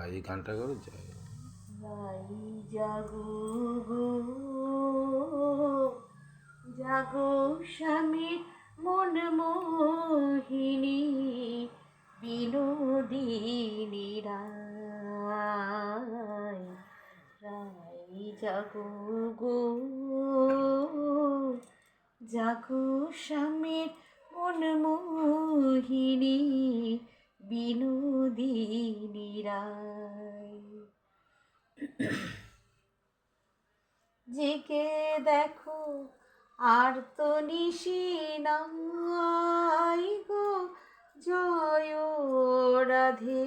এই গানটা করো যাই রাই জাগো গো জাগো স্বামীর মন মোহিনী বিনোদিনী রাই রাই জাগো গো জাগো স্বামীর মন মোহিনী বিনোদিনী রাই জেগে দেখো আর তো নিশি নাই গো জয় রাধে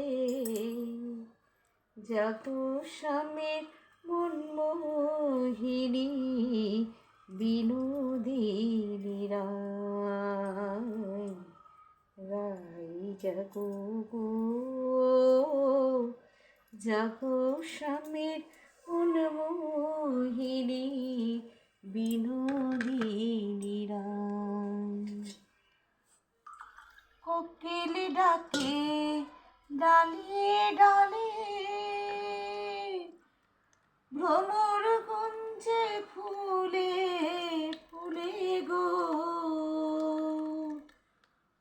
জাগো স্বামীর মন মোহিনী বিনোদিনী রাই রাই জাগো গো জাগো স্বামীর মন মোহিনী বিনোদিনী রাই কোকিল ডাকে ডালে ডালে ভ্রমর গুঞ্জে ফুলে ফুলে গো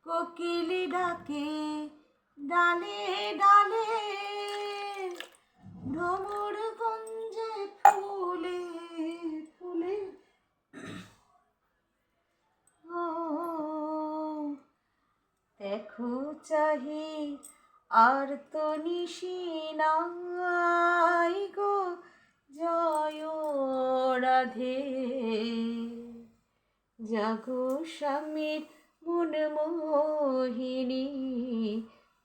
কোকিল ডাকে ডালে ডালে ভ্রমর গুঞ্জে ফুলে ফুলে ও দেখো চাহি আর তো নিশি নাই গো জয় রাধে জাগো স্বামীর মন মোহিনী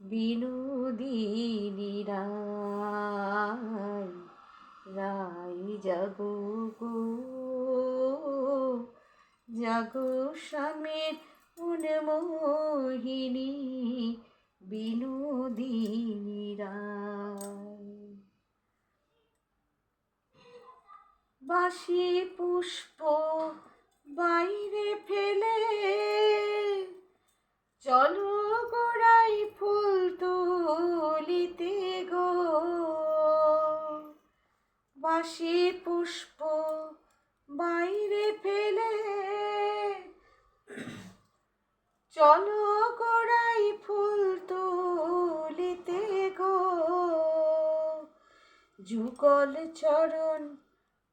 বিনোদিনী রাই রাই জাগো গো জাগো স্বামীর মন মোহিনী বিনোদিনী রাই বাসি পুষ্প বাইরে ফেলে চলো গোড়াই ফুল তুলিতে গো বাসি পুষ্প বাইরে ফেলে চলো গোড়াই ফুল তুলিতে গো যুগল চরণ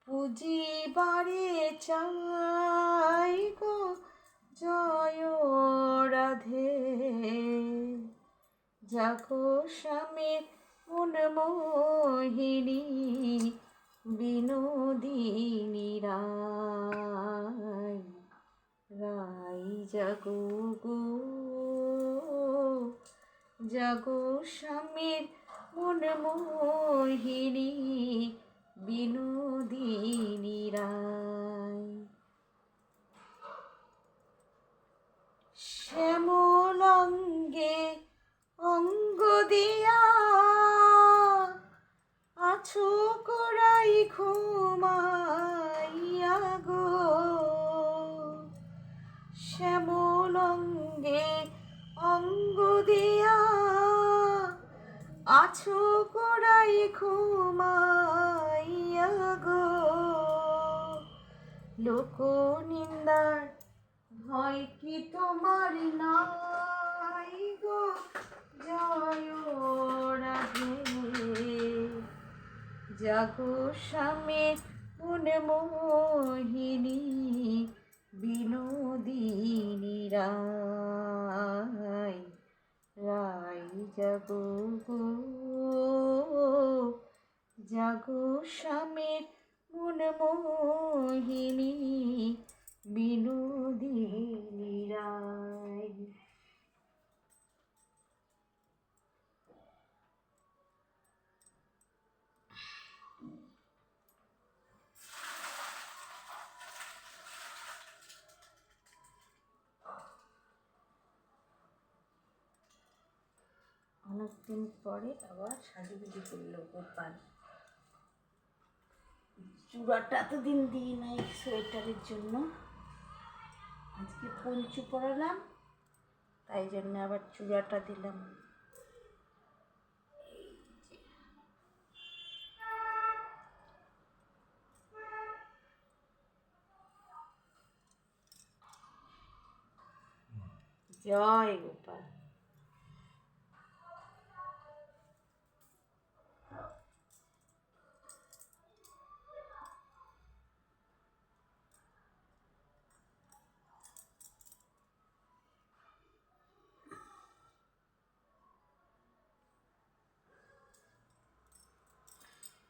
পুজিবারে চাই গো জয় রাধে জাগো স্বামীর মন মোহিনী বিনোদিনী রাই রাই জাগো গো জাগো স্বামীর মন মোহিনী বিনোদিনী রাই শ্যামল অঙ্গে অঙ্গ দিয়া আছো কোরাই ঘুমাইয়া গো শ্যামল অঙ্গে অঙ্গ দিয়া আছো কোরাই ঘুমাইয়া গো লোক নিন্দার ভয় কি তোমার নাই গো জয় রাধে জাগো স্বামীর মন মোহিনী বিনোদিনী রাই রাই জাগো গো জাগো স্বামীর মন মোহিনী বিনোদিনী রাই অনেকদিন পরে আবার সাজুগুজু করলো গোপাল চূড়াটা এতদিন দিই নাই সোয়েটারের জন্য আজকে পঞ্চু পরালাম তাই জন্য আবার চূড়াটা দিলাম জয় গোপাল।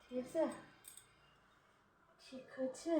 ঠিক আছে, ঠিক আছে।